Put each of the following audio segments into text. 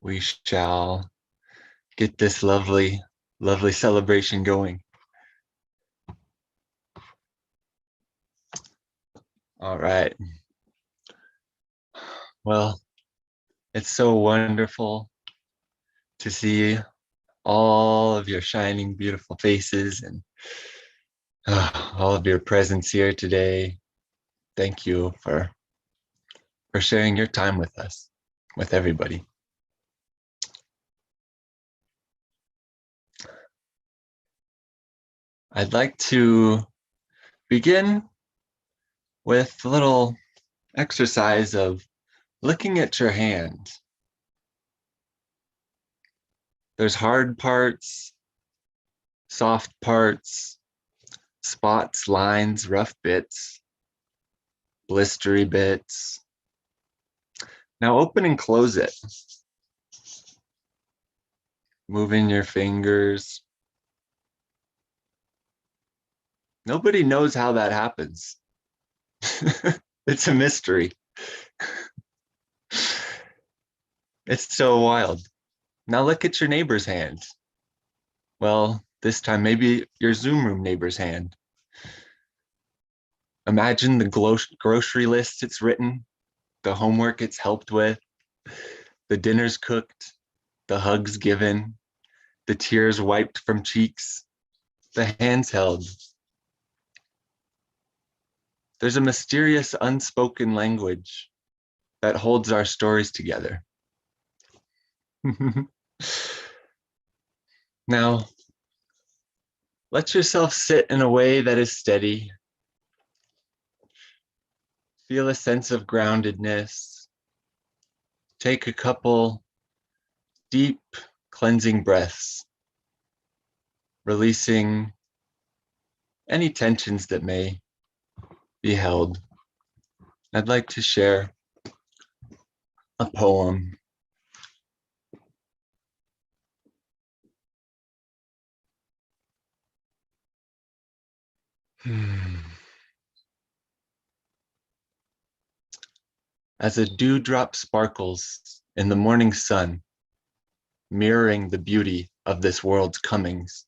we shall get this lovely, lovely celebration going. All right. Well, it's so wonderful to see all of your shining, beautiful faces and all of your presence here today. Thank you for sharing your time with us, with everybody. I'd like to begin with a little exercise of looking at your hand. There's hard parts, soft parts, spots, lines, rough bits, blistery bits. Now open and close it. Moving your fingers. Nobody knows how that happens. It's a mystery. It's so wild. Now look at your neighbor's hand. Well, this time maybe your Zoom room neighbor's hand. Imagine the grocery list it's written, the homework it's helped with, the dinners cooked, the hugs given, the tears wiped from cheeks, the hands held. There's a mysterious unspoken language that holds our stories together. Now, let yourself sit in a way that is steady. Feel a sense of groundedness. Take a couple deep cleansing breaths, releasing any tensions that may be held. I'd like to share a poem. As a dewdrop sparkles in the morning sun, mirroring the beauty of this world's comings,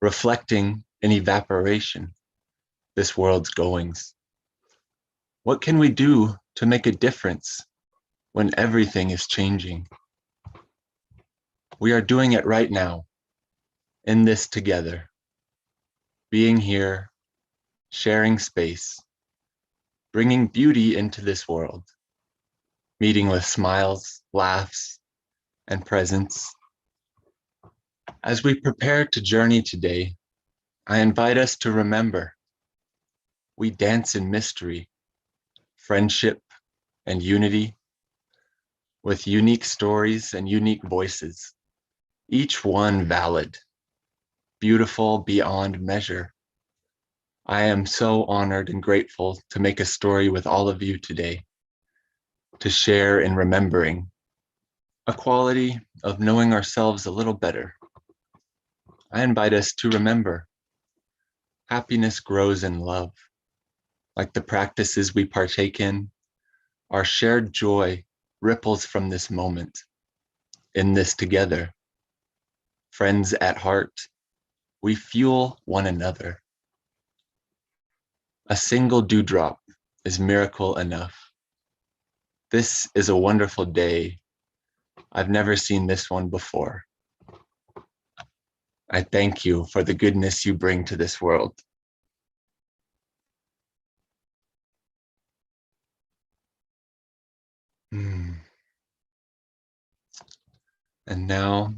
reflecting in evaporation, this world's goings. What can we do to make a difference when everything is changing? We are doing it right now, in this together, being here, sharing space, bringing beauty into this world, meeting with smiles, laughs, and presence. As we prepare to journey today, I invite us to remember we dance in mystery, friendship, and unity, with unique stories and unique voices, each one valid, beautiful beyond measure. I am so honored and grateful to make a story with all of you today, to share in remembering a quality of knowing ourselves a little better. I invite us to remember happiness grows in love. Like the practices we partake in, our shared joy ripples from this moment, in this together. Friends at heart, we fuel one another. A single dewdrop is miracle enough. This is a wonderful day. I've never seen this one before. I thank you for the goodness you bring to this world. And now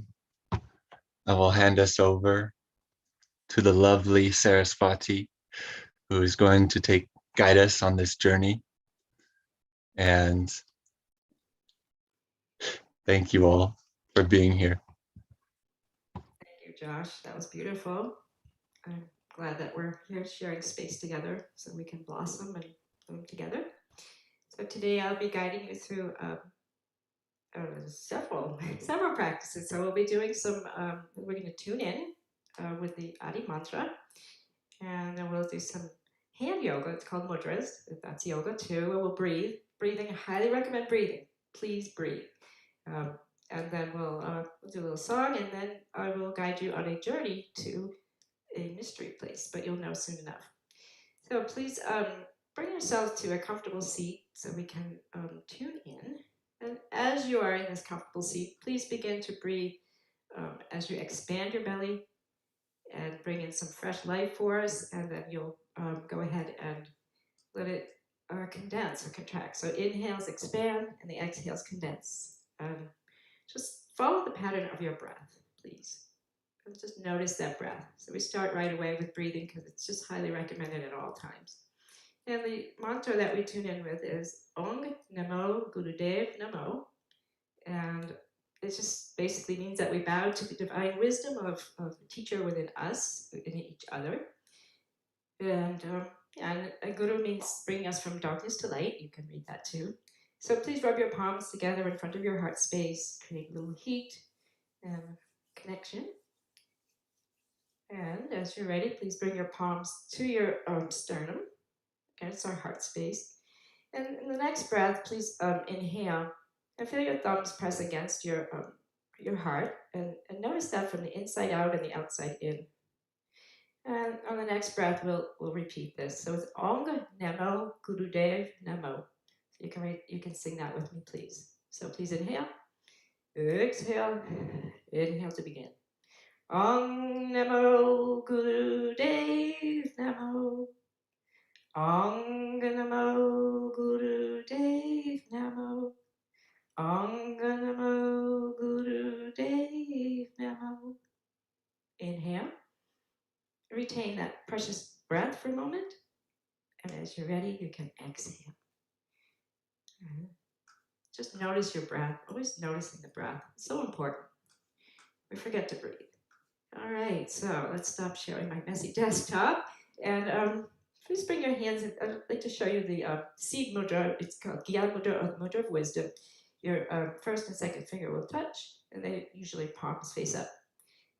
I will hand us over to the lovely Saraswati, who is going to guide us on this journey. And thank you all for being here. Thank you, Josh. That was beautiful. I'm glad that we're here sharing space together so we can blossom and bloom together. So today I'll be guiding you through several practices. So we'll be doing some, we're going to tune in with the Adi mantra, and then we'll do some hand yoga. It's called mudras. That's yoga too. And we'll breathe. Breathing, I highly recommend breathing. Please breathe. and then we'll do a little song, and then I will guide you on a journey to a mystery place, but you'll know soon enough. So please bring yourself to a comfortable seat so we can tune in. And as you are in this comfortable seat, please begin to breathe as you expand your belly and bring in some fresh life force, and then you'll go ahead and let it condense or contract. So inhales expand, and the exhales condense. Just follow the pattern of your breath, please. And just notice that breath. So we start right away with breathing because it's just highly recommended at all times. And the mantra that we tune in with is Ong Namo Gurudev Namo. And it just basically means that we bow to the divine wisdom of the teacher within us, in each other. And a guru means bringing us from darkness to light. You can read that too. So please rub your palms together in front of your heart space, create a little heat and connection. And as you're ready, please bring your palms to your sternum. Okay, it's our heart space. And in the next breath, please inhale and feel your thumbs press against your heart. And notice that from the inside out and the outside in. And on the next breath, we'll repeat this. So it's Ong Namo Gurudev Namo. So you can sing that with me, please. So please inhale, exhale, inhale to begin. Ong Namo Gurudev Namo. Ong Namo Gurudev Namo. Ong Namo Gurudev Namo. Inhale. Retain that precious breath for a moment. And as you're ready, you can exhale. Just notice your breath. Always noticing the breath. It's so important. We forget to breathe. All right, so let's stop sharing my messy desktop. And please bring your hands in. I'd like to show you the seed mudra. It's called Gyan mudra, or the mudra of wisdom. Your first and second finger will touch, and they usually palms face up.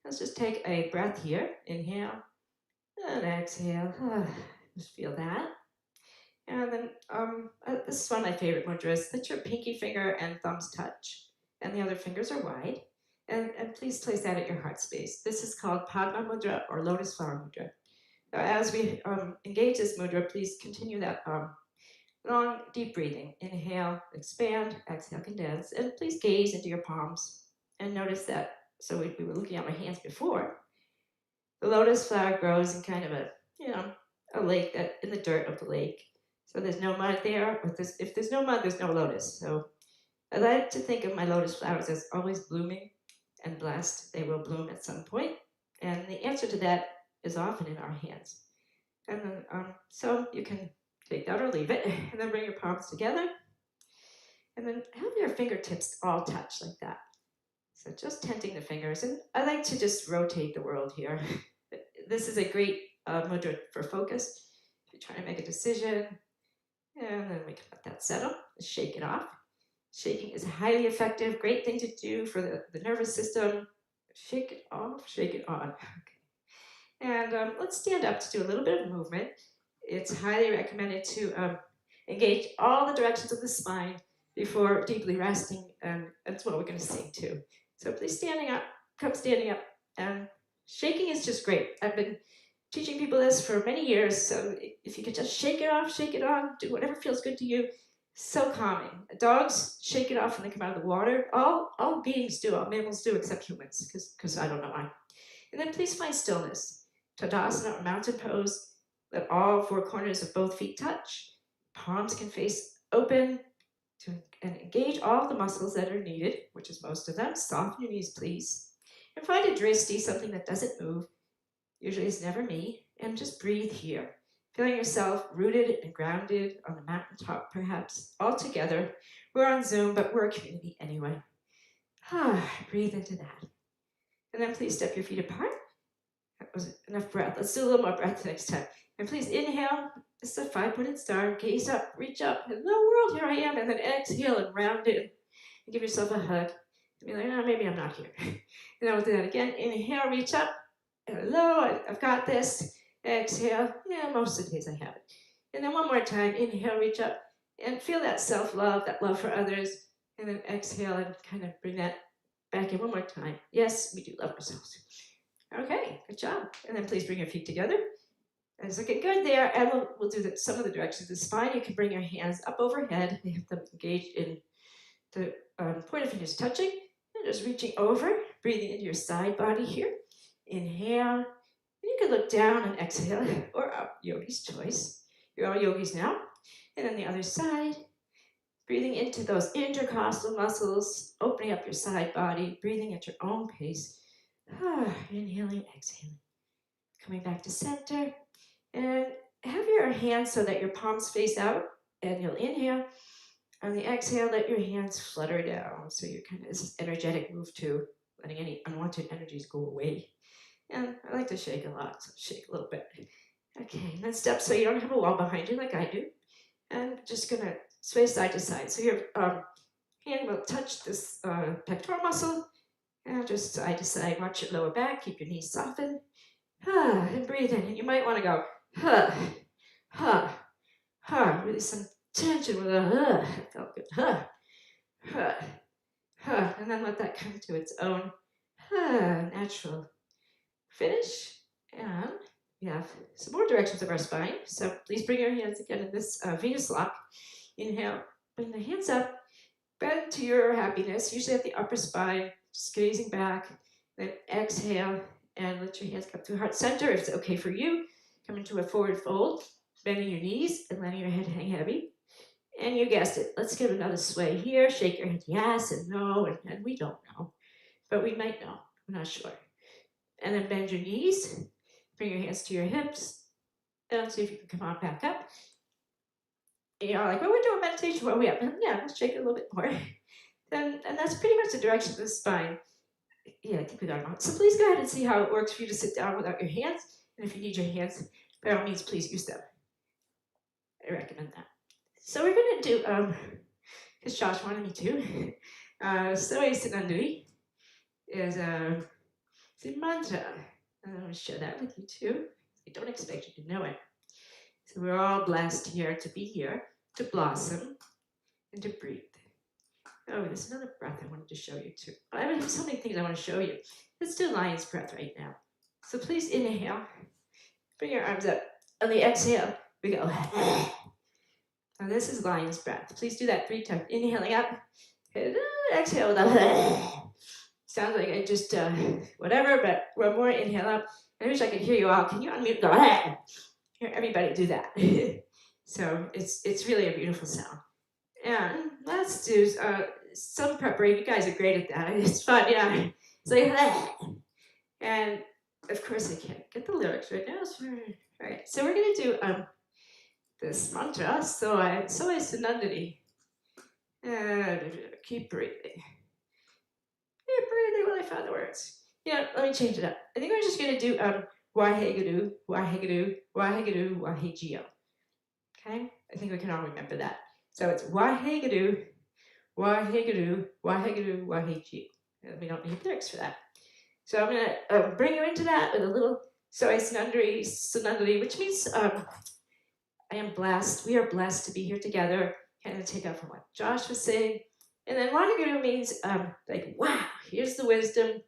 Let's just take a breath here. Inhale and exhale. Just feel that. And then this is one of my favorite mudras. Let your pinky finger and thumbs touch, and the other fingers are wide. And please place that at your heart space. This is called Padma Mudra, or Lotus Flower Mudra. Now, as we engage this mudra, please continue that long, deep breathing. Inhale, expand, exhale, condense, and please gaze into your palms and notice that. So we were looking at my hands before. The lotus flower grows in kind of a lake, that in the dirt of the lake. So there's no mud there. If there's no mud, there's no lotus. So I like to think of my lotus flowers as always blooming and blessed. They will bloom at some point. And the answer to that is often in our hands. And then, so you can take that or leave it, and then bring your palms together. And then have your fingertips all touch like that. So just tenting the fingers. And I like to just rotate the world here. This is a great mudra for focus. If you're trying to make a decision, and then we can let that settle, shake it off. Shaking is highly effective, great thing to do for the nervous system. Shake it off, shake it on. Okay. And let's stand up to do a little bit of movement. It's highly recommended to engage all the directions of the spine before deeply resting, and that's what we're going to sing too. So please come standing up. And shaking is just great. I've been teaching people this for many years, so if you could just shake it off, shake it on, do whatever feels good to you. So calming. Dogs shake it off when they come out of the water. All beings do, all mammals do, except humans, because I don't know why. And then please find stillness. Tadasana, or mountain pose. Let all four corners of both feet touch. Palms can face open and engage all the muscles that are needed, which is most of them. Soften your knees, please. And find a drishti, something that doesn't move. Usually it's never me. And just breathe here. Feeling yourself rooted and grounded on the mountaintop, perhaps, all together. We're on Zoom, but we're a community anyway. Breathe into that. And then please step your feet apart. That was enough breath. Let's do a little more breath next time. And please inhale. This is a 5-pointed star. Gaze up, reach up. Hello, world, here I am. And then exhale and round in. And give yourself a hug. And be like, maybe I'm not here. And then we'll do that again. Inhale, reach up. Hello, I've got this. Exhale. Yeah, most of the days I have it. And then one more time. Inhale, reach up. And feel that self-love, that love for others. And then exhale and kind of bring that back in one more time. Yes, we do love ourselves. Okay, good job. And then please bring your feet together. It's looking good there. And we'll do some of the directions of the spine. You can bring your hands up overhead. They have them engaged in the point of fingers touching. And just reaching over, breathing into your side body here. Inhale. You can look down and exhale, or up, yogi's choice. You're all yogis now. And then the other side, breathing into those intercostal muscles, opening up your side body, breathing at your own pace. Inhaling, exhaling. Coming back to center. And have your hands so that your palms face out. And you'll inhale. On the exhale, let your hands flutter down. So you're kind of this energetic move to letting any unwanted energies go away. And I like to shake a lot, so shake a little bit. Okay, and then step so you don't have a wall behind you like I do. And just gonna sway side to side. So your hand will touch this pectoral muscle. And just side to side, watch your lower back, keep your knees softened. And breathe in. And you might wanna go, really some tension with a, it felt good, and then let that come to its own natural finish. And we have some more directions of our spine. So please bring your hands again in this Venus lock. Inhale, bring the hands up, bend to your happiness, usually at the upper spine, just gazing back. Then exhale and let your hands come to heart center. If it's okay for you, come into a forward fold, bending your knees and letting your head hang heavy. And you guessed it. Let's give another sway here. Shake your head yes and no, and we don't know. But we might know. I'm not sure. And then bend your knees. Bring your hands to your hips. And see if you can come on back up. And you're like, well, we're doing meditation. Where are we up? And yeah, let's shake it a little bit more. And that's pretty much the direction of the spine. Yeah, I think we got it on. So please go ahead and see how it works for you to sit down without your hands. And if you need your hands, by all means, please use them. I recommend that. So we're going to do, because Josh wanted me to, Soe Sananduri is a mantra. And I'm going to share that with you too. I don't expect you to know it. So we're all blessed here, to blossom, and to breathe. Oh, there's another breath I wanted to show you too. I have so many things I want to show you. Let's do lion's breath right now. So please inhale. Bring your arms up. On the exhale, we go. Now this is lion's breath. Please do that 3 times. Inhaling up. And exhale without. Sounds like I just, whatever, but one more. Inhale up. I wish I could hear you all. Can you unmute? Go ahead. Hear everybody do that. So it's really a beautiful sound. And let's do some preparation. You guys are great at that. It's fun, yeah. It's like, and of course I can't get the lyrics right now. So, all right, so we're gonna do this mantra. So Sunandari. Keep breathing. Keep breathing while I find the words. Yeah, let me change it up. I think we're just gonna do Waheguru, Waheguru, Waheguru, Wahegio. Okay, I think we can all remember that. So it's Waheguru, Waheguru, Waheguru, Wahegio. We don't need lyrics for that. So I'm gonna bring you into that with a little Soe Sunandari, which means I am blessed. We are blessed to be here together. Kind of take up from what Josh was saying. And then Waheguru means like, wow, here's the wisdom.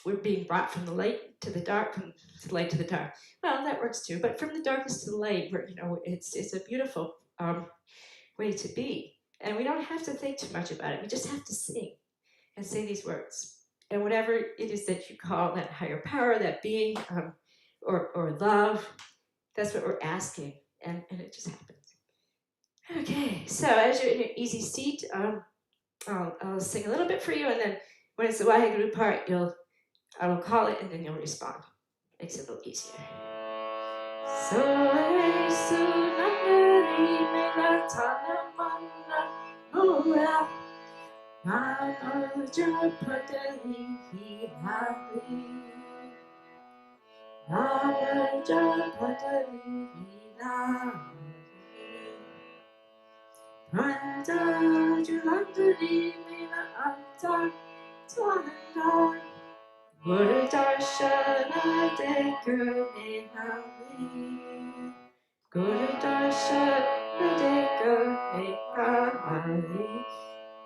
We're being brought from the light to the dark, from the light to the dark. Well, that works too, but from the darkness to the light, where it's a beautiful way to be. And we don't have to think too much about it. We just have to sing and say these words. And whatever it is that you call that higher power, that being, or love, that's what we're asking. And it just happens. Okay, so as you're in your easy seat, I'll sing a little bit for you, and then when it's the Waheguru part, I will call it, and then you'll respond. Makes it a little easier. Soe Sunandari Mela Tanamana Woouw Namaja Patali Hinabi Namaja Patali Hinabi Anta Julandari Mela Anta Twananda Guru Darshana Dekha Mehali Guru Darshana Dekha Mehali.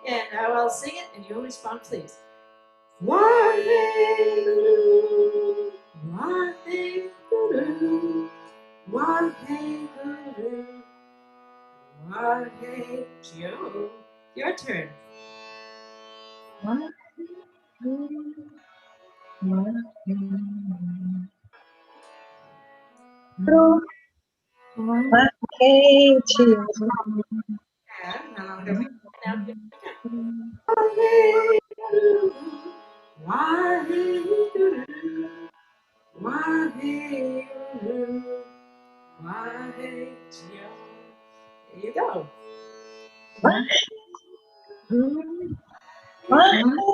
And now I'll sing it and you'll respond, please. Waheguru, Waheguru, Waheguru, Waheguru. Joe, your turn. Yeah, now here we go. Now here we go. Waheguru, Waheguru, Waheguru. There you go. Waheguru, Waheguru,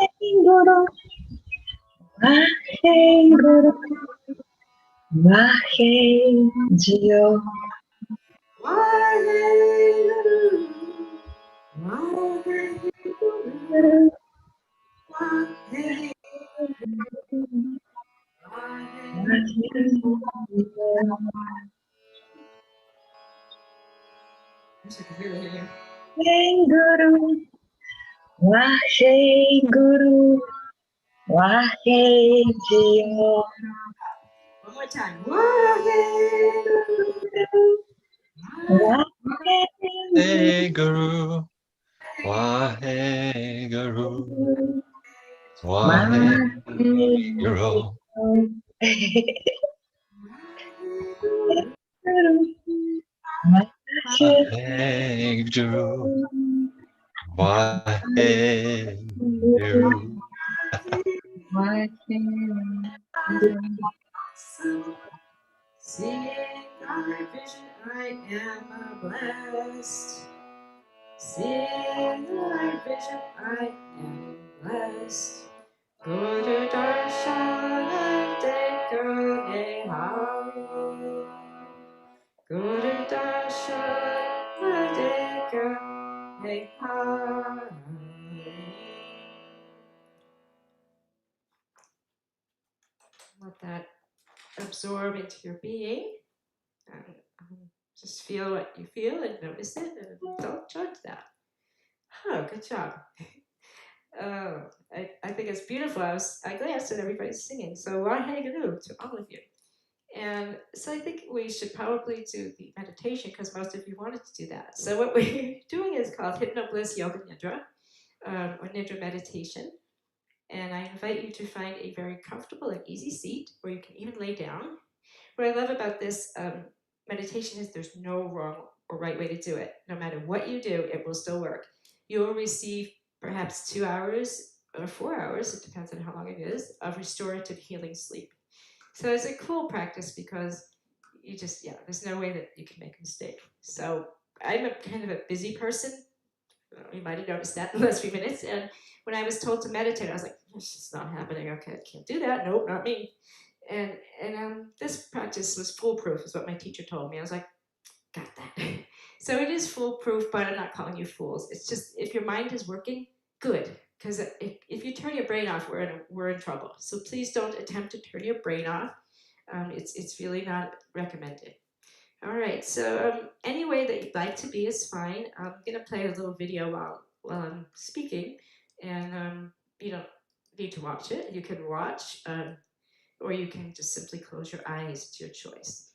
Waheguru. One more time. Waheguru, Waheguru, Waheguru, Waheguru, Waheguru, Waheguru. Seeing our vision, I am blessed. Seeing our vision, I am blessed. Guru Darshana Dekane Hari. Guru Darshana Dekane Hari. Let that absorb into your being. And just feel what you feel and notice it and don't judge that. Oh, good job. I think it's beautiful. I glanced at everybody singing. So Waheguru to all of you. And so I think we should probably do the meditation because most of you wanted to do that. So what we're doing is called HypnoBliss Yoga Nidra or Nidra Meditation. And I invite you to find a very comfortable and easy seat where you can even lay down. What I love about this meditation is there's no wrong or right way to do it. No matter what you do, it will still work. You will receive perhaps 2 hours or 4 hours, it depends on how long it is, of restorative healing sleep. So it's a cool practice because you just, there's no way that you can make a mistake. So I'm a kind of a busy person. You might have noticed that in the last few minutes. And when I was told to meditate, I was like, it's just not happening. Okay, I can't do that. Nope, not me. And this practice was foolproof, is what my teacher told me. I was like, got that. So it is foolproof, but I'm not calling you fools. It's just if your mind is working, good. Because if you turn your brain off, we're in trouble. So please don't attempt to turn your brain off. It's really not recommended. All right. So any way that you'd like to be is fine. I'm gonna play a little video while I'm speaking, and you don't need to watch it. You can watch. Or you can just simply close your eyes. It's your choice.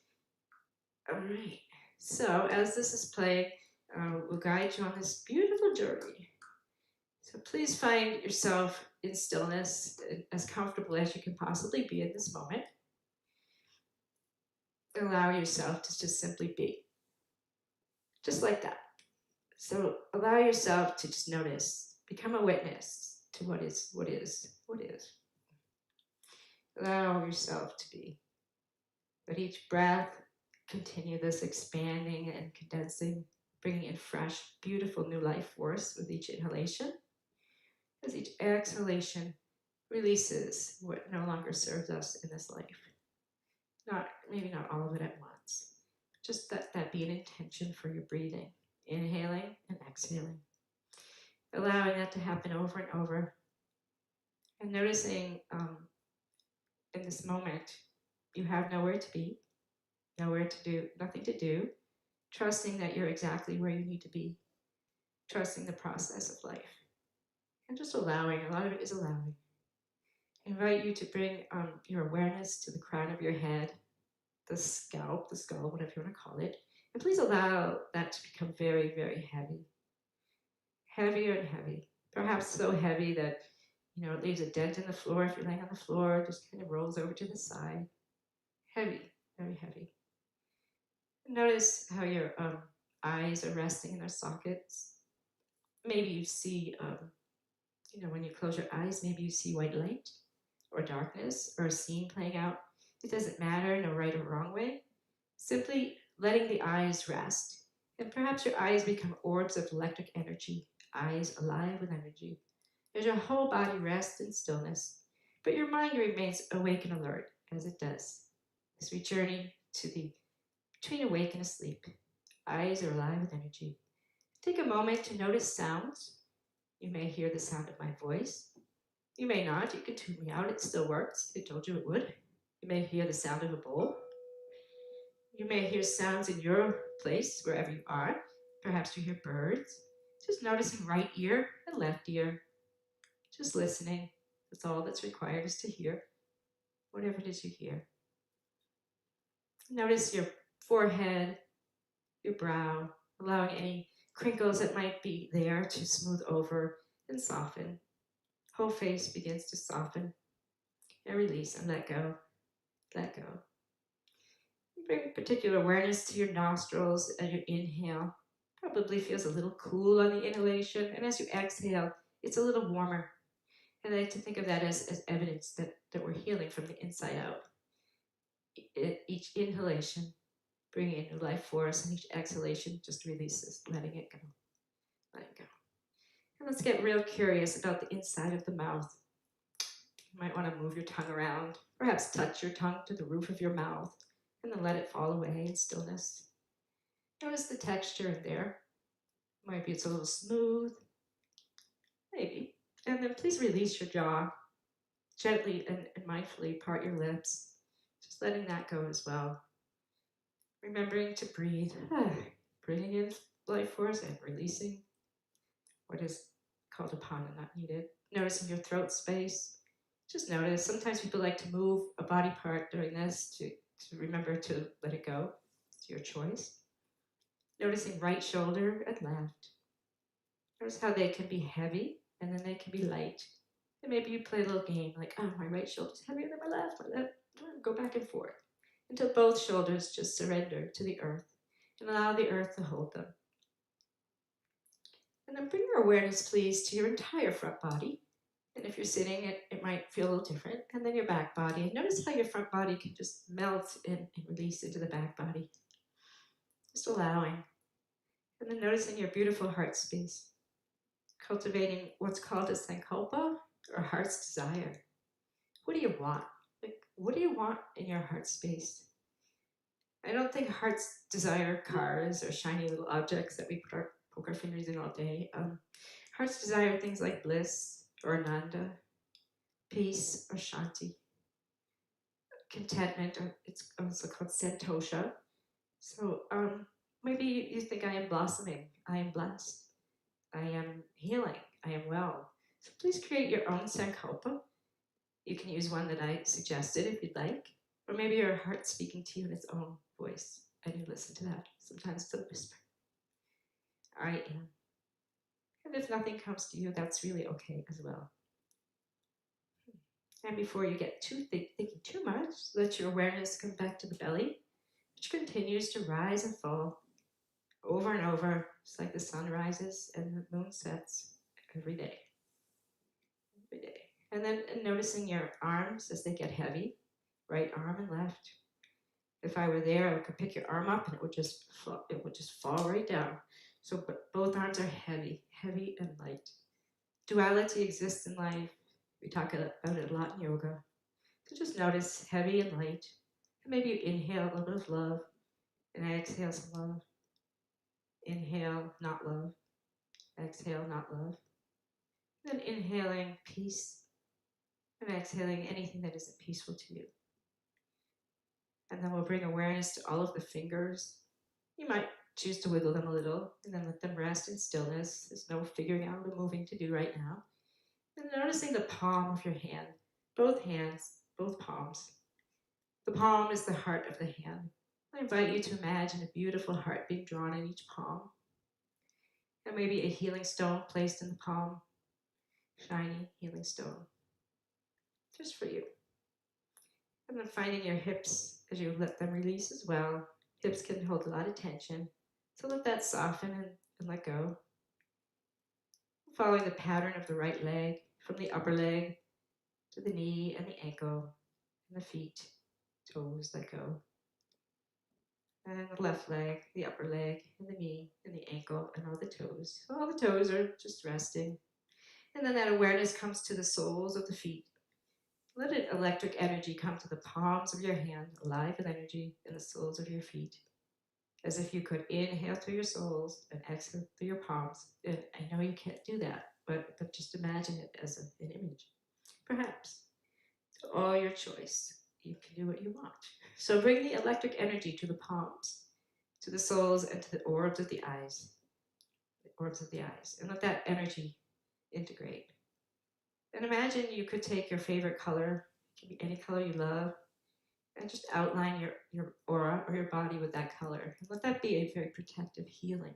All right. So as this is playing, we'll guide you on this beautiful journey. So please find yourself in stillness, as comfortable as you can possibly be in this moment. Allow yourself to just simply be. Just like that. So allow yourself to just notice, become a witness to what is. Allow yourself to be. With each breath, continue this expanding and condensing, bringing in fresh, beautiful new life force with each inhalation. As each exhalation releases what no longer serves us in this life. Maybe not all of it at once. Just that be an intention for your breathing. Inhaling and exhaling. Allowing that to happen over and over. And noticing in this moment, you have nowhere to be, nowhere to do, nothing to do. Trusting that you're exactly where you need to be. Trusting the process of life. And just allowing, a lot of it is allowing. I invite you to bring your awareness to the crown of your head, the scalp, the skull, whatever you want to call it. And please allow that to become very, very heavy. Heavier and heavy. Perhaps so heavy that it leaves a dent in the floor if you're laying on the floor, just kind of rolls over to the side. Heavy, very heavy. Notice how your eyes are resting in their sockets. Maybe you see, when you close your eyes, maybe you see white light or darkness or a scene playing out. It doesn't matter, no right or wrong way. Simply letting the eyes rest. And perhaps your eyes become orbs of electric energy, eyes alive with energy. As your whole body rests in stillness, but your mind remains awake and alert as it does. As we journey to between awake and asleep, eyes are alive with energy. Take a moment to notice sounds. You may hear the sound of my voice. You may not. You can tune me out. It still works. I told you it would. You may hear the sound of a bowl. You may hear sounds in your place, wherever you are. Perhaps you hear birds. Just noticing right ear and left ear. Just listening. That's all that's required, is to hear whatever it is you hear. Notice your forehead, your brow, allowing any crinkles that might be there to smooth over and soften. Whole face begins to soften and release and let go. Let go. You bring particular awareness to your nostrils as you inhale. Probably feels a little cool on the inhalation, and as you exhale, it's a little warmer. And I like to think of that as evidence that we're healing from the inside out. Each inhalation, bringing in new life force, and each exhalation just releases, letting it go. Let it go. And let's get real curious about the inside of the mouth. You might want to move your tongue around, perhaps touch your tongue to the roof of your mouth, and then let it fall away in stillness. Notice the texture in there. Maybe it's a little smooth, maybe. And then please release your jaw. Gently and mindfully part your lips, just letting that go as well. Remembering to breathe, bringing in life force and releasing what is called upon and not needed. Noticing your throat space. Just notice, sometimes people like to move a body part during this to remember to let it go. It's your choice. Noticing right shoulder and left. Notice how they can be heavy and then they can be light. And maybe you play a little game like, my right shoulder's heavier than my left. Go back and forth until both shoulders just surrender to the earth and allow the earth to hold them. And then bring your awareness, please, to your entire front body. And if you're sitting, it might feel a little different. And then your back body. And notice how your front body can just melt and release into the back body. Just allowing. And then noticing your beautiful heart space. Cultivating what's called a sankalpa, or heart's desire. What do you want? What do you want in your heart space? I don't think hearts desire cars or shiny little objects that we poke our fingers in all day. Hearts desire things like bliss or ananda, peace or shanti, contentment, or it's also called santosha. So maybe you think I am blossoming, I am blessed, I am healing, I am well. So please create your own sankalpa. You can use one that I suggested if you'd like, or maybe your heart speaking to you in its own voice, and you listen to that. Sometimes it's a whisper. I am. And if nothing comes to you, that's really okay as well. And before you get thinking too much, let your awareness come back to the belly, which continues to rise and fall over and over, just like the sun rises and the moon sets every day. Every day. And then noticing your arms as they get heavy, right arm and left. If I were there, I could pick your arm up and it would just fall right down. So both arms are heavy, heavy and light. Duality exists in life. We talk about it a lot in yoga. So just notice heavy and light. And maybe you inhale a little bit of love and exhale some love. Inhale, not love. Exhale, not love. Then inhaling peace and exhaling anything that isn't peaceful to you. And then we'll bring awareness to all of the fingers. You might choose to wiggle them a little and then let them rest in stillness. There's no figuring out or moving to do right now. And noticing the palm of your hand, both hands, both palms. The palm is the heart of the hand. I invite you to imagine a beautiful heart being drawn in each palm. And maybe a healing stone placed in the palm, shiny healing stone, just for you. And then finding your hips as you let them release as well. Hips can hold a lot of tension, so let that soften and let go. Following the pattern of the right leg, from the upper leg to the knee and the ankle and the feet, toes let go. And the left leg, the upper leg, and the knee, and the ankle, and all the toes. So all the toes are just resting. And then that awareness comes to the soles of the feet. Let it electric energy come to the palms of your hand, alive with energy in the soles of your feet. As if you could inhale through your soles and exhale through your palms. And I know you can't do that, but just imagine it as an image. Perhaps. So all your choice. You can do what you want. So bring the electric energy to the palms, to the soles, and to the orbs of the eyes. The orbs of the eyes. And let that energy integrate. And imagine you could take your favorite color, it can be any color you love, and just outline your aura or your body with that color. And let that be a very protective, healing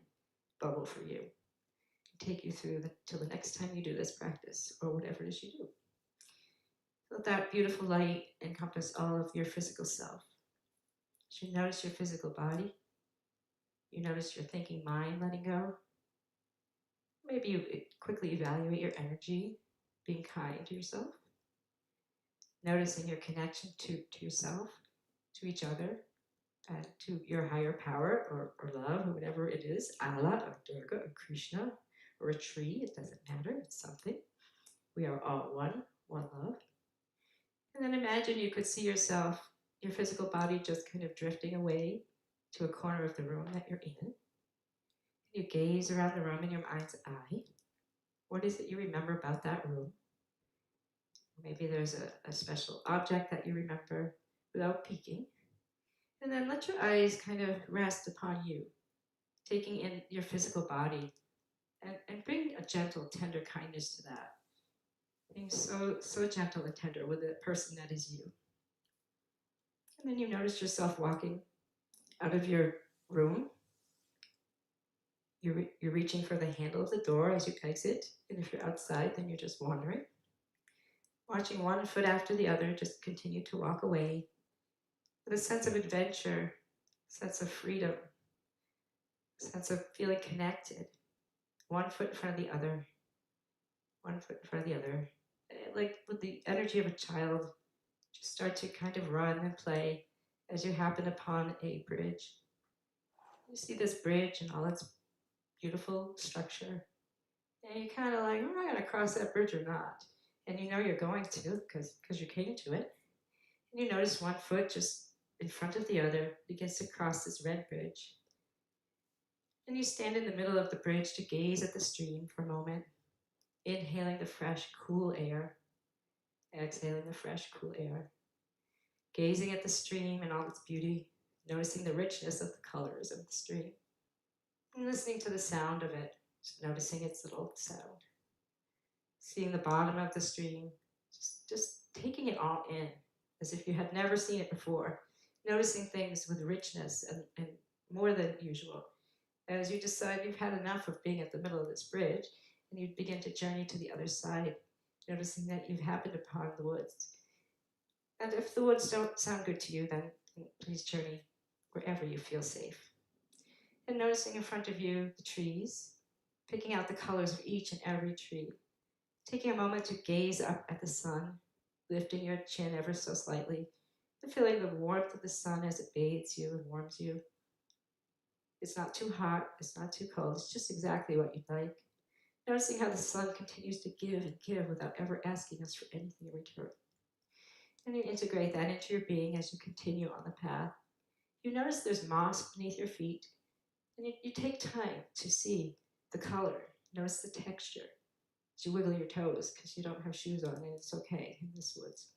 bubble for you. Take you through till the next time you do this practice, or whatever it is you do. Let that beautiful light encompass all of your physical self. As you notice your physical body, you notice your thinking mind letting go. Maybe you quickly evaluate your energy, being kind to yourself. Noticing your connection to yourself, to each other, to your higher power or love, or whatever it is, Allah or Durga or Krishna or a tree, it doesn't matter, it's something. We are all one love. And then imagine you could see yourself, your physical body just kind of drifting away to a corner of the room that you're in. You gaze around the room in your mind's eye. What is it you remember about that room? Maybe there's a special object that you remember without peeking. And then let your eyes kind of rest upon you, taking in your physical body and bring a gentle, tender kindness to that. Being so gentle and tender with the person that is you. And then you notice yourself walking out of your room. You're reaching for the handle of the door as you exit. And if you're outside, then you're just wandering. Watching one foot after the other, just continue to walk away with a sense of adventure, sense of freedom, sense of feeling connected. One foot in front of the other, one foot in front of the other. Like with the energy of a child, just start to kind of run and play as you happen upon a bridge. You see this bridge and all its beautiful structure. And you're kind of like, am I going to cross that bridge or not? And you know you're going to because you came to it. And you notice one foot just in front of the other begins to cross this red bridge. And you stand in the middle of the bridge to gaze at the stream for a moment, inhaling the fresh, cool air, exhaling the fresh, cool air, gazing at the stream and all its beauty, noticing the richness of the colors of the stream, and listening to the sound of it, just noticing its little sound, seeing the bottom of the stream, just taking it all in as if you had never seen it before, noticing things with richness and more than usual. As you decide you've had enough of being at the middle of this bridge, and you begin to journey to the other side, noticing that you've happened upon the woods. And if the woods don't sound good to you, then please journey wherever you feel safe. And noticing in front of you the trees, picking out the colors of each and every tree, taking a moment to gaze up at the sun, lifting your chin ever so slightly, and feeling the warmth of the sun as it bathes you and warms you. It's not too hot, it's not too cold, it's just exactly what you'd like. Noticing how the sun continues to give and give without ever asking us for anything in return. And you integrate that into your being as you continue on the path. You notice there's moss beneath your feet, and you take time to see the color, notice the texture. As you wiggle your toes, because you don't have shoes on, and it's okay in this woods.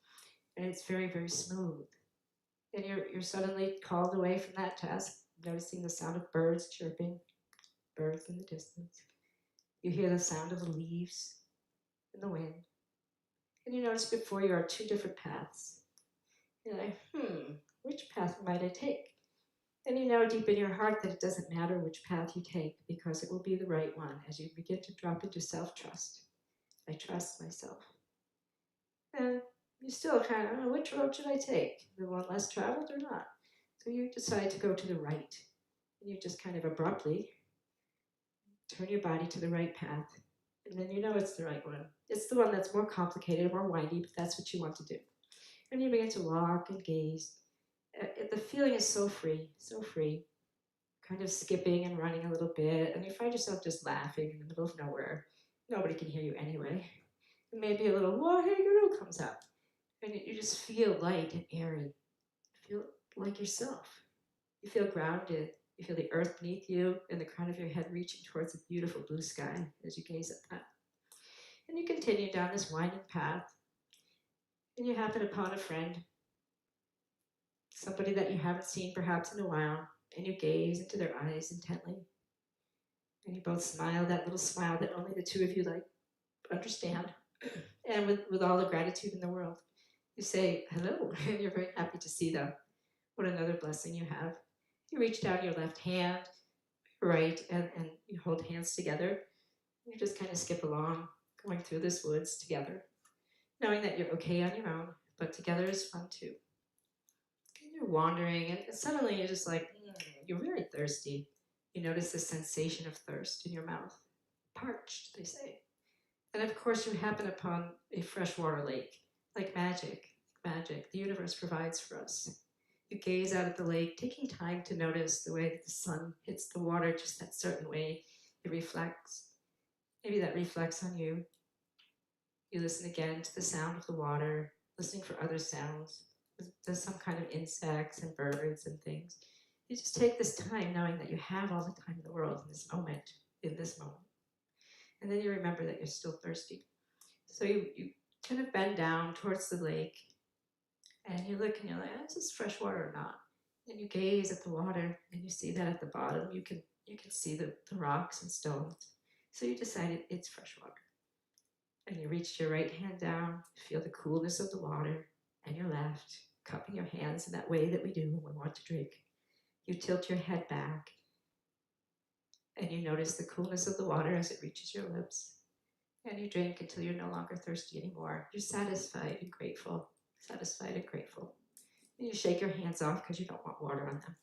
And it's very, very smooth. And you're suddenly called away from that task, noticing the sound of birds chirping, birds in the distance. You hear the sound of the leaves in the wind. And you notice before you are two different paths. You're like, which path might I take? And you know deep in your heart that it doesn't matter which path you take because it will be the right one as you begin to drop into self-trust. I trust myself. And you still kind of, which road should I take? The one less traveled or not? So you decide to go to the right. And you just kind of abruptly turn your body to the right path. And then you know it's the right one. It's the one that's more complicated, more windy, but that's what you want to do. And you begin to walk and gaze. The feeling is so free, kind of skipping and running a little bit. And you find yourself just laughing in the middle of nowhere. Nobody can hear you anyway. And maybe a little, whoa, hey, girl, comes up. And you just feel light and airy. You feel like yourself. You feel grounded. You feel the earth beneath you and the crown of your head reaching towards the beautiful blue sky as you gaze at that. And you continue down this winding path. And you happen upon a friend, somebody that you haven't seen perhaps in a while, and you gaze into their eyes intently. And you both smile, that little smile that only the two of you like understand. And with all the gratitude in the world, you say hello, and you're very happy to see them. What another blessing you have. You reach down your left hand, right, and you hold hands together. You just kind of skip along, going through this woods together, knowing that you're okay on your own, but together is fun too. And you're wandering, and suddenly you're just like, you're very thirsty. You notice the sensation of thirst in your mouth. Parched, they say. And of course, you happen upon a freshwater lake, like magic, the universe provides for us. You gaze out at the lake, taking time to notice the way that the sun hits the water just that certain way. It reflects. Maybe that reflects on you. You listen again to the sound of the water, listening for other sounds. There's some kind of insects and birds and things. You just take this time knowing that you have all the time in the world in this moment. And then you remember that you're still thirsty. So you kind of bend down towards the lake and you look and you're like, is this fresh water or not? And you gaze at the water and you see that at the bottom you can see the rocks and stones. So you decided it's fresh water. And you reach your right hand down, feel the coolness of the water, and your left, cupping your hands in that way that we do when we want to drink. You tilt your head back and you notice the coolness of the water as it reaches your lips. And you drink until you're no longer thirsty anymore. You're satisfied and grateful. And you shake your hands off because you don't want water on them.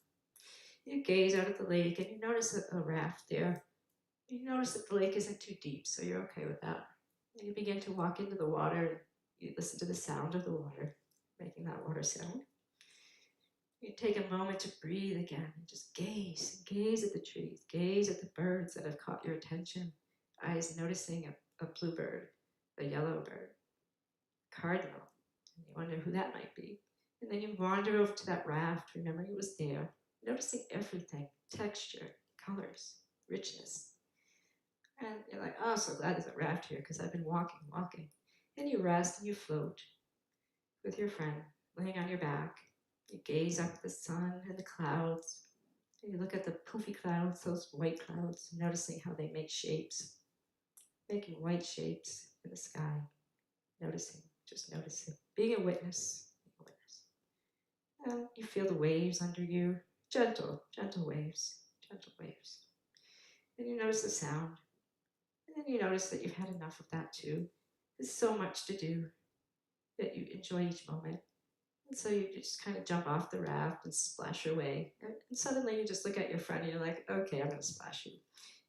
You gaze out at the lake and you notice a raft there. You notice that the lake isn't too deep, so you're okay with that. And you begin to walk into the water. You listen to the sound of the water, making that water sound. You take a moment to breathe again and just gaze at the trees, gaze at the birds that have caught your attention. Eyes noticing a bluebird, a yellow bird, cardinal, and you wonder who that might be. And then you wander over to that raft, remembering it was there, noticing everything, texture, colors, richness. And you're like, oh, so glad there's a raft here because I've been walking. And you rest and you float with your friend, laying on your back. You gaze up at the sun and the clouds. And you look at the poofy clouds, those white clouds, noticing how they make shapes, making white shapes in the sky. Just noticing, being a witness. And you feel the waves under you, gentle waves. And you notice the sound. And then you notice that you've had enough of that too. There's so much to do that you enjoy each moment. And so you just kind of jump off the raft and splash away. And suddenly you just look at your friend and you're like, okay, I'm going to splash you.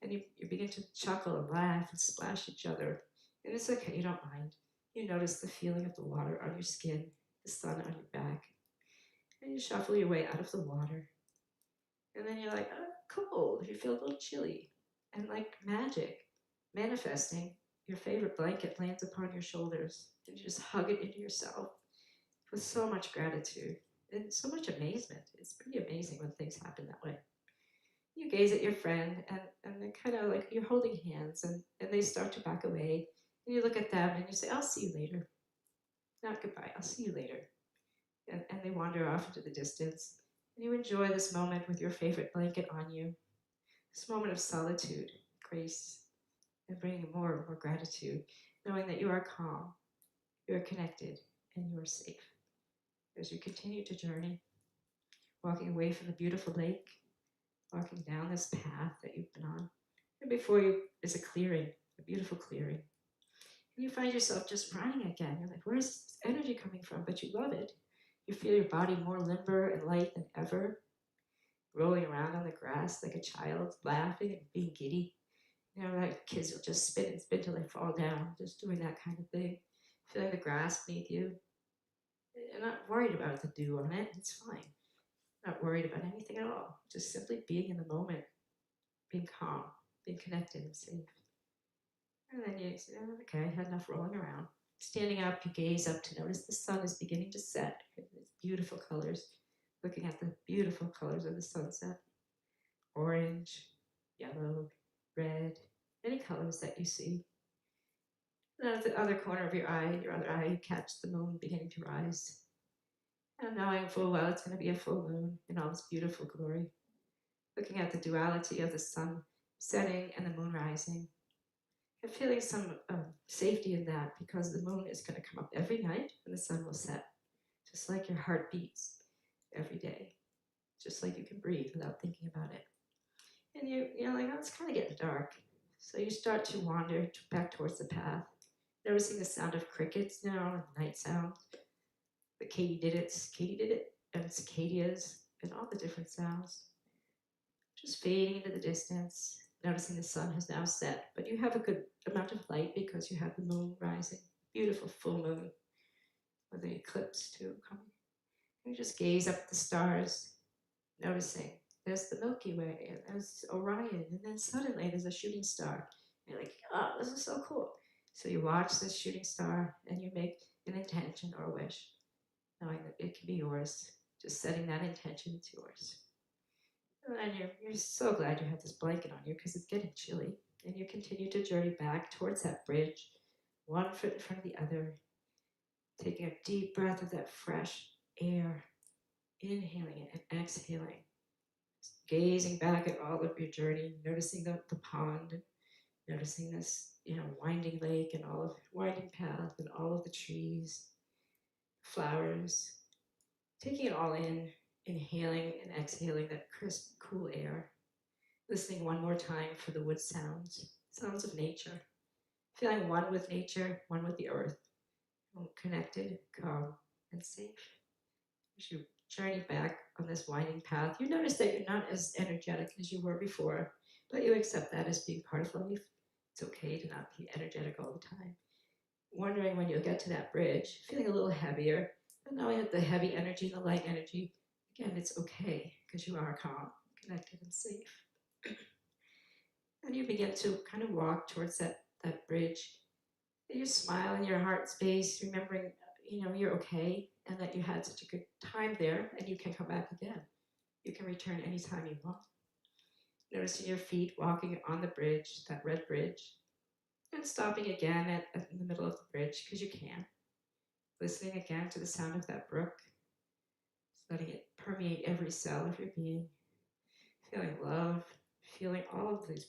And you begin to chuckle and laugh and splash each other. And it's okay, you don't mind. You notice the feeling of the water on your skin, the sun on your back. And you shuffle your way out of the water. And then you're like, oh, cold. You feel a little chilly. And like magic, manifesting, your favorite blanket lands upon your shoulders. And you just hug it into yourself with so much gratitude and so much amazement. It's pretty amazing when things happen that way. You gaze at your friend and then kind of like you're holding hands and they start to back away. And you look at them and you say, I'll see you later. Not goodbye, I'll see you later. And they wander off into the distance. And you enjoy this moment with your favorite blanket on you. This moment of solitude, grace, and bringing more and more gratitude, knowing that you are calm, you're connected, and you're safe. As you continue to journey, walking away from the beautiful lake, walking down this path that you've been on, and before you is a clearing, a beautiful clearing. And you find yourself just running again. You're like, where's this energy coming from? But you love it. You feel your body more limber and light than ever, rolling around on the grass like a child, laughing and being giddy. You know, like kids will just spin and spin till they fall down, just doing that kind of thing. Feeling the grass beneath you. You're not worried about the dew on it. It's fine. Not worried about anything at all. Just simply being in the moment, being calm, being connected and safe. And then you say, oh, okay, I had enough rolling around. Standing up, you gaze up to notice the sun is beginning to set. It's beautiful colors. Looking at the beautiful colors of the sunset. Orange, yellow, red, any colors that you see. And at the other corner of your other eye, you catch the moon beginning to rise. And knowing full well it's going to be a full moon in all its beautiful glory. Looking at the duality of the sun setting and the moon rising. And feeling some safety in that, because the moon is going to come up every night and the sun will set. Just like your heart beats every day. Just like you can breathe without thinking about it. And you're like, oh, it's kind of getting dark. So you start to wander back towards the path, noticing the sound of crickets now, and night sound, the katydid and cicadas, and all the different sounds. Just fading into the distance, noticing the sun has now set, but you have a good amount of light because you have the moon rising. Beautiful full moon with the eclipse too coming. And you just gaze up at the stars, noticing there's the Milky Way, and there's Orion, and then suddenly there's a shooting star. And you're like, oh, this is so cool. So you watch this shooting star and you make an intention or a wish, knowing that it can be yours. Just setting that intention, it's yours. And you're so glad you have this blanket on you because it's getting chilly. And you continue to journey back towards that bridge, one foot in front of the other, taking a deep breath of that fresh air, inhaling it and exhaling. Gazing back at all of your journey, noticing the pond, noticing this, winding lake and all of winding path and all of the trees, flowers, taking it all in, inhaling and exhaling that crisp, cool air, listening one more time for the wood sounds of nature, feeling one with nature, one with the earth, connected, calm, and safe. As you journey back on this winding path, you notice that you're not as energetic as you were before, but you accept that as being part of life. It's okay to not be energetic all the time. Wondering when you'll get to that bridge, feeling a little heavier, but knowing that the heavy energy and the light energy, again, it's okay because you are calm, connected, and safe. And you begin to kind of walk towards that bridge. And you smile in your heart space, remembering, you're okay and that you had such a good time there and you can come back again. You can return anytime you want. Noticing your feet walking on the bridge, that red bridge, and stopping again in the middle of the bridge because you can. Listening again to the sound of that brook, letting it permeate every cell of your being. Feeling love, feeling all of these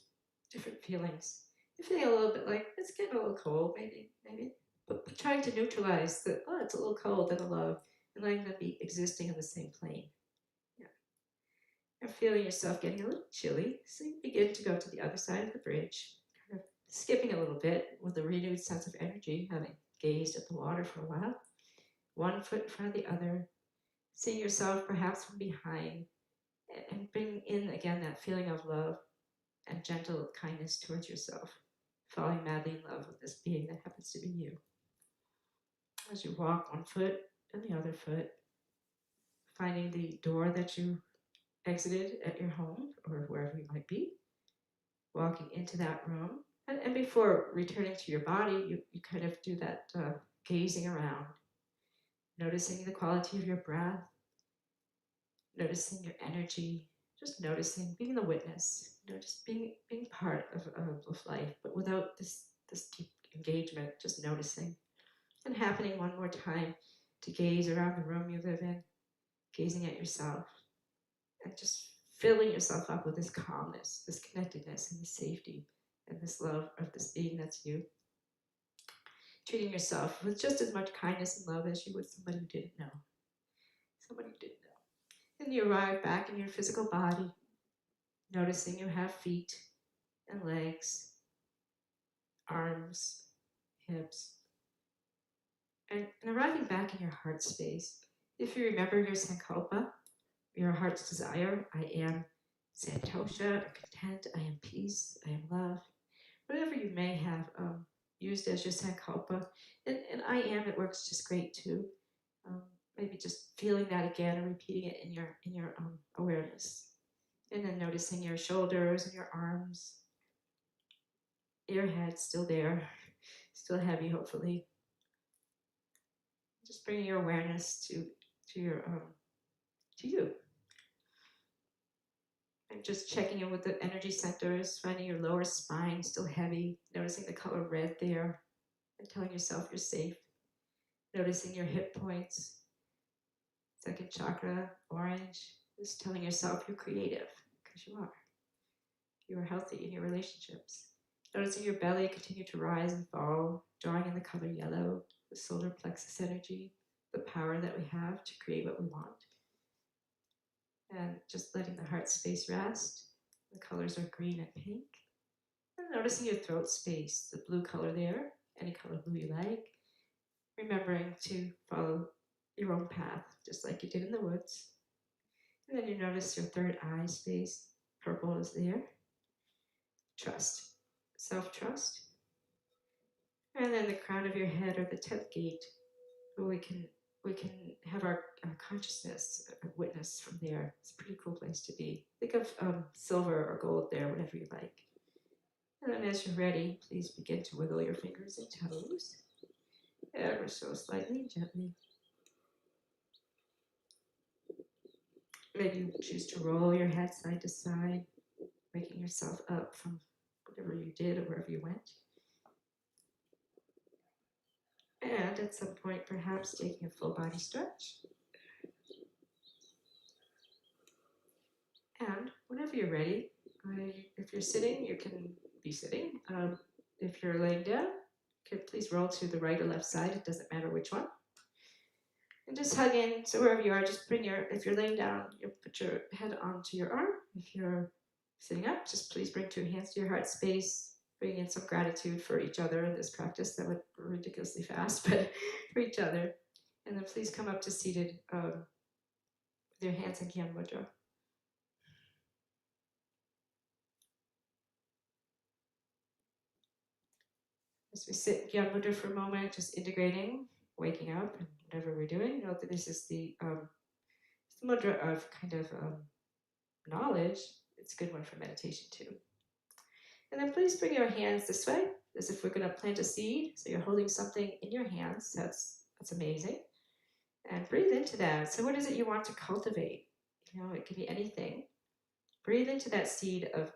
different feelings. You're feeling a little bit like, it's getting a little cold, maybe. But trying to neutralize it's a little cold, and the love, and letting them be existing on the same plane. Yeah. And feeling yourself getting a little chilly, so you begin to go to the other side of the bridge, kind of skipping a little bit with a renewed sense of energy, having gazed at the water for a while, one foot in front of the other, seeing yourself perhaps from behind, and bring in again that feeling of love and gentle kindness towards yourself, falling madly in love with this being that happens to be you. As you walk one foot and the other foot, finding the door that you exited at your home or wherever you might be, walking into that room. And before returning to your body, you kind of do that gazing around, noticing the quality of your breath, noticing your energy, just noticing, being the witness, just being part of life, but without this deep engagement, just noticing. And happening one more time to gaze around the room you live in, gazing at yourself, and just filling yourself up with this calmness, this connectedness, and this safety, and this love of this being that's you. treating yourself with just as much kindness and love as you would somebody who didn't know. Somebody who didn't know. And you arrive back in your physical body, noticing you have feet and legs, arms, hips, and arriving back in your heart space. If you remember your Sankalpa, your heart's desire, I am Santosha, content, I am peace, I am love, whatever you may have used as your Sankalpa, and I am, it works just great too. Maybe just feeling that again and repeating it in your awareness. And then noticing your shoulders and your arms, your head still there, still heavy, hopefully. Just bringing your awareness to you. And just checking in with the energy centers, finding your lower spine still heavy, noticing the color red there, and telling yourself you're safe. Noticing your hip points, second chakra, orange, just telling yourself you're creative, because you are. You are healthy in your relationships. Noticing your belly continue to rise and fall, drawing in the color yellow, the solar plexus energy, the power that we have to create what we want. And just letting the heart space rest. The colors are green and pink. And noticing your throat space, the blue color there, any color blue you like. Remembering to follow your own path, just like you did in the woods. And then you notice your third eye space, purple is there. Trust, self-trust. And then the crown of your head, or the 10th gate, where we can have our consciousness witness from there. It's a pretty cool place to be. Think of silver or gold there, whatever you like. And then as you're ready, please begin to wiggle your fingers and toes, ever so slightly and gently. Maybe you choose to roll your head side to side, waking yourself up from whatever you did or wherever you went. And at some point, perhaps taking a full body stretch. And whenever you're ready, if you're sitting, you can be sitting. If you're laying down, please roll to the right or left side. It doesn't matter which one. And just hug in. So wherever you are, just if you're laying down, you put your head onto your arm. If you're sitting up, just please bring 2 hands to your heart space. Bring in some gratitude for each other in this practice. That went ridiculously fast, but for each other. And then please come up to seated with your hands in Gyan Mudra. As we sit in Gyan Mudra for a moment, just integrating, waking up, and whatever we're doing, note that this is the mudra of kind of knowledge. It's a good one for meditation too. And then please bring your hands this way, as if we're going to plant a seed. So you're holding something in your hands. That's amazing. And breathe into that. So what is it you want to cultivate? It can be anything. Breathe into that seed of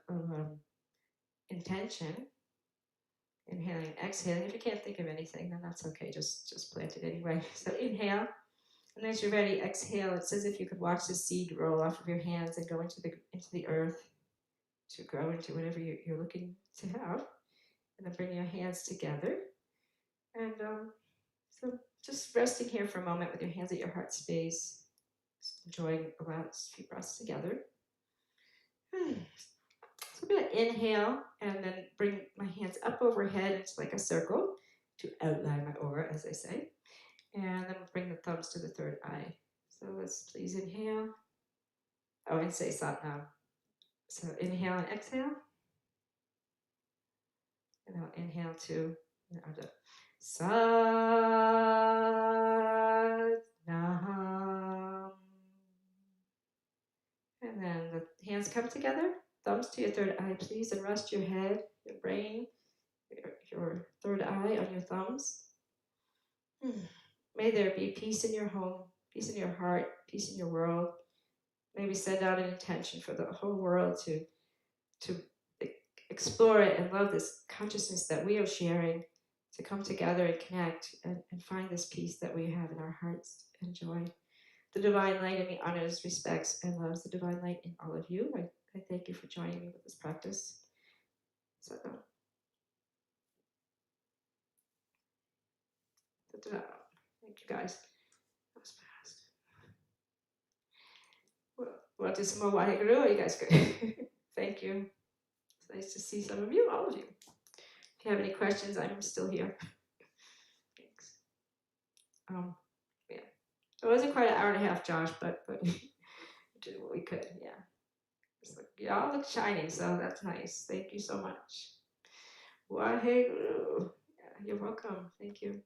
intention. Inhaling and exhaling. If you can't think of anything, then that's okay. Just plant it anyway. So inhale. And as you're ready, exhale. It's as if you could watch the seed roll off of your hands and go into the earth to grow into whatever you're looking to have. And then bring your hands together. And so just resting here for a moment with your hands at your heart space. Just enjoying the last few breaths together. So I'm going to inhale and then bring my hands up overhead into like a circle to outline my aura, as they say. And then bring the thumbs to the third eye. So let's please inhale. Oh, and say Satnam. So inhale and exhale. And I'll inhale to Satnam. And then the hands come together. Thumbs to your third eye, please, and rest your head, your brain, your third eye on your thumbs. May there be peace in your home, peace in your heart, peace in your world. May we send out an intention for the whole world to explore it and love this consciousness that we are sharing, to come together and connect and find this peace that we have in our hearts and joy. The divine light in me honors, respects, and loves the divine light in all of you. I thank you for joining me with this practice. So, Oh, thank you guys. That was fast. We'll do some more Waheguru. You guys good? Thank you. It's nice to see some of you, all of you. If you have any questions, I'm still here. Thanks. Yeah. It wasn't quite an hour and a half, Josh, but we did what we could. Yeah. You all look shiny, so that's nice. Thank you so much. Waheguru. Yeah, you're welcome. Thank you.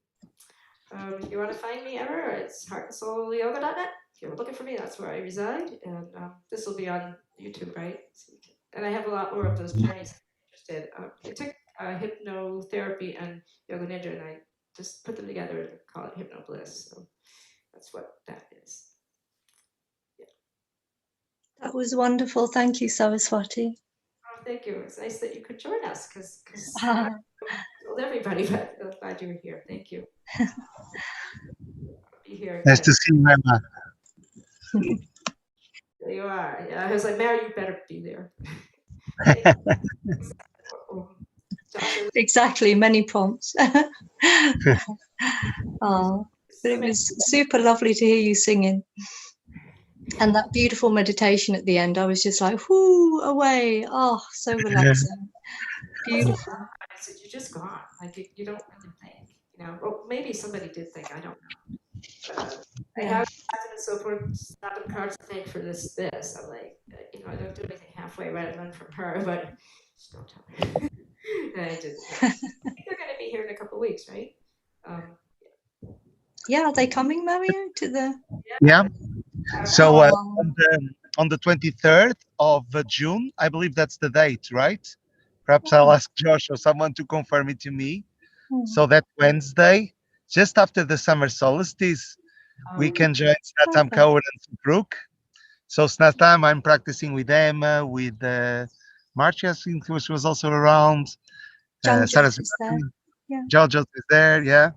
If you want to find me ever, it's heartandsoulyoga.net. If you're looking for me, that's where I reside. And this will be on YouTube, right? So and I have a lot more of those journeys if you're interested. I took hypnotherapy and yoga nidra, and I just put them together and call it HypnoBliss. So that's what that is. Yeah. That was wonderful. Thank you, Saraswati. Oh, thank you. It's nice that you could join us because I told everybody, but I'm glad you were here. Thank you. I'll be here again. Nice to see you, Emma. There you are. Yeah, I was like, Mary, you better be there. Exactly, many prompts. Oh, but it was super lovely to hear you singing. And that beautiful meditation at the end, I was just like, whoo, away. Oh, so relaxing. Beautiful. I said, you're just gone. Like, you don't really think, you know. Well, maybe somebody did think, I don't know. I have and so forth, snapping cards to thank for this. I'm like, you know, I don't do anything halfway right. I learned from her, but just don't tell her. I didn't. I think they're going to be here in a couple of weeks, right? Yeah, are they coming, Mario, to the... Yeah. So on the 23rd of June, I believe that's the date, right? Perhaps I'll ask Josh or someone to confirm it to me. So that Wednesday, just after the summer solstice, we can join Snatam Kaur and Sukruk. So Snatam, I'm practicing with Emma, with Marcia, I think she was also around. Saraswati, Jojo is there, yeah.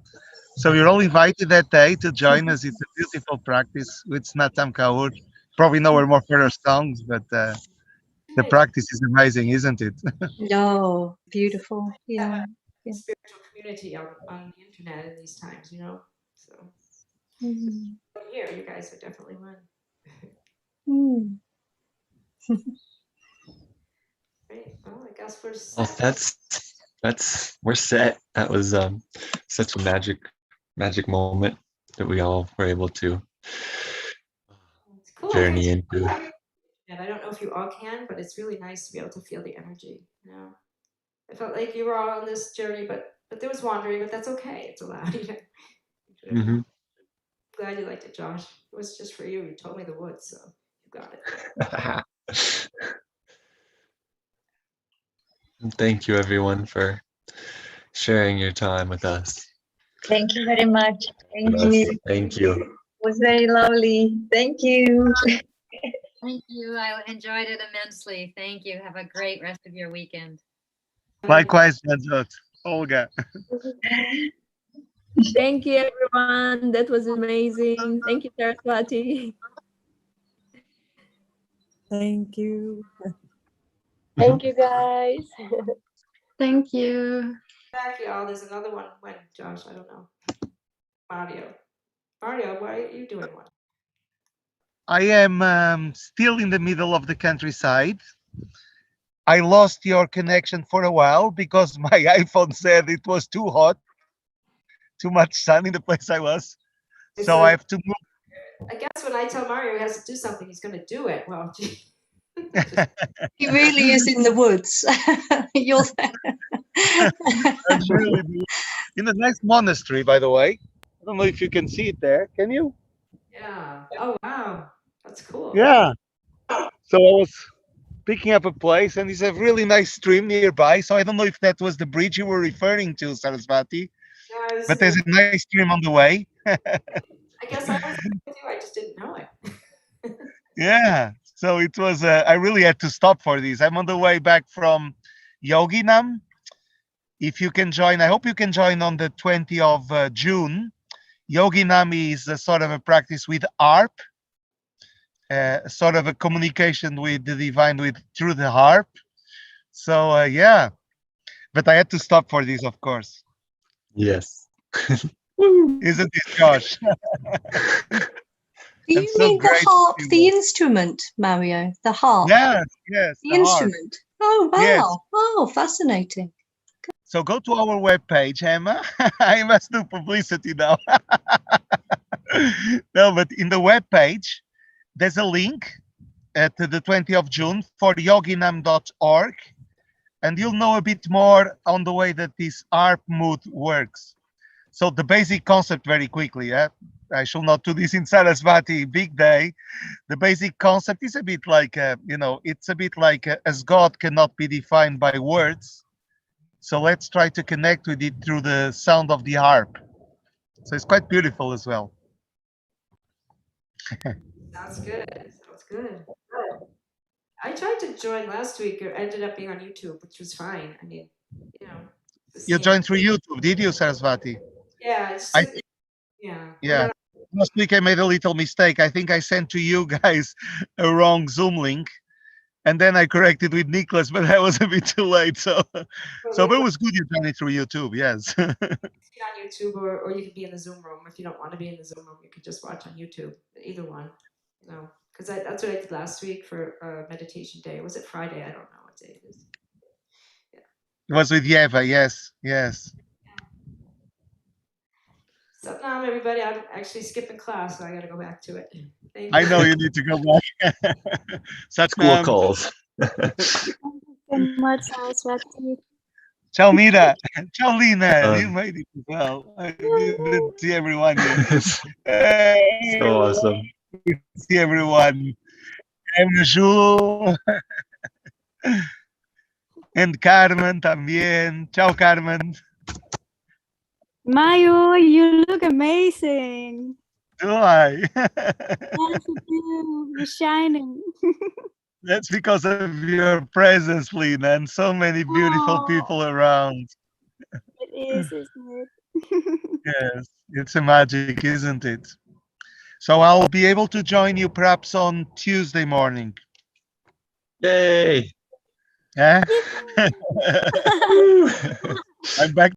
So you're all invited that day to join us. It's a beautiful practice with Snatam Kaur. Probably nowhere more for our songs, but the practice is amazing, isn't it? Oh, beautiful. Yeah. Spiritual community on the internet in these times, you know. So here, you guys are definitely one. Great. Well, I guess we're set. We're set. That was such a magic moment that we all were able to journey into. And I don't know if you all can, but it's really nice to be able to feel the energy. You know, I felt like you were all on this journey, but there was wandering, but that's okay. It's allowed. Mm-hmm. Glad you liked it, Josh. It was just for you. You told me the woods, so you got it. Thank you, everyone, for sharing your time with us. Thank you very much. Thank you. Thank you. It was very lovely. Thank you. Thank you. I enjoyed it immensely. Thank you. Have a great rest of your weekend. Likewise, Olga. Thank you, everyone. That was amazing. Thank you, Saraswati. Thank you. Thank you, guys. Thank you. Thank you all. There's another one. When, Josh? I don't know. Mario, why are you doing one? I am still in the middle of the countryside. I lost your connection for a while because my iPhone said it was too hot, too much sun in the place I was. So I have to move. I guess when I tell Mario he has to do something, he's going to do it. Well, he really is in the woods. You're there. That's really in a nice monastery, by the way. I don't know if you can see it there. Can you? Yeah. Oh, wow. That's cool. Yeah. So I was picking up a place, and it's a really nice stream nearby. So I don't know if that was the bridge you were referring to, Saraswati. No, but there's a nice stream on the way. I guess I was with you. I just didn't know it. Yeah. So it was. I really had to stop for this. I'm on the way back from Yoginam. If you can join, I hope you can join on the 20th of June. Yoginam is a sort of a practice with harp, sort of a communication with the divine through the harp. So yeah, but I had to stop for this, of course. Yes. Isn't it, Josh? Do you It's so mean the great to harp, see the you. instrument, Mario? The harp, Yes, yes, the the harp. instrument. Oh, Yes. wow. Oh, fascinating. So go to our webpage, Emma. I must do publicity now. No, but in the webpage, there's a link to the 20th of June for yoginam.org, and you'll know a bit more on the way that this harp mood works. So the basic concept very quickly, I shall not do this in Saraswati, big day. The basic concept is a bit like, it's a bit like as God cannot be defined by words. So let's try to connect with it through the sound of the harp. So it's quite beautiful as well. Sounds good. Sounds good. I tried to join last week. It ended up being on YouTube, which was fine. I mean, you know. You joined through YouTube, did you, Saraswati? Yeah, it's I just, think, yeah. yeah. Last week I made a little mistake. I think I sent to you guys a wrong Zoom link, and then I corrected with Nicholas, but I was a bit too late. So but it was good you joined it through YouTube. Yes. On YouTube, or you can be in the Zoom room. If you don't want to be in the Zoom room, you could just watch on YouTube. Either one, you know, because that's what I did last week for meditation day. Was it Friday? I don't know what day it is. Yeah. It was with Yeva. Yes, yes. So now, everybody, I'm actually skipping class, so I got to go back to it. Thank I you. know you need to go back. School Satnam. calls. Thank you so much, Saraswati. Ciao, Mira. Ciao, Lina. You made it as well. I didn't see everyone yet. So awesome. See everyone. I'm Jul. And Carmen también. Ciao, Carmen. Mayo, you look amazing. Do I? Yes, you do. You're shining. That's because of your presence, Lina, and so many beautiful Oh, people around. it is, isn't it? Yes, it's a magic, isn't it? So I'll be able to join you perhaps on Tuesday morning. Yay. Yeah? I'm back